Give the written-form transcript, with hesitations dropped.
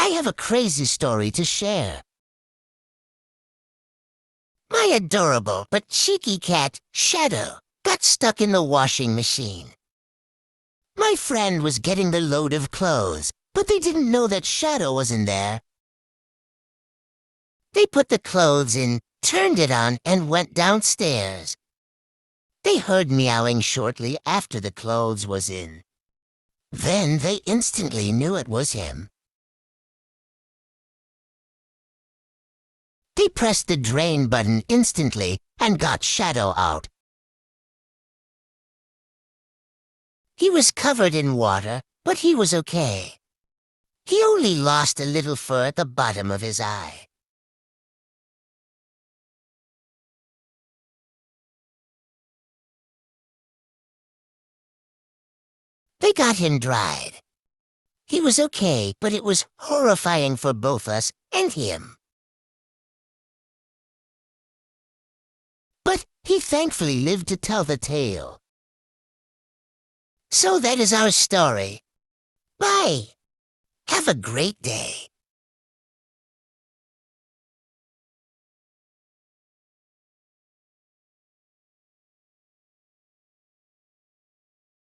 I have a crazy story to share. My adorable but cheeky cat, Shadow, got stuck in the washing machine. My friend was getting the load of clothes, but they didn't know that Shadow was in there. They put the clothes in, turned it on, and went downstairs. They heard meowing shortly after the clothes was in. Then they instantly knew it was him. They pressed the drain button instantly and got Shadow out. He was covered in water, but he was okay. He only lost a little fur at the bottom of his eye. They got him dried. He was okay, but it was horrifying for both us and him. But he thankfully lived to tell the tale. So that is our story. Bye. Have a great day.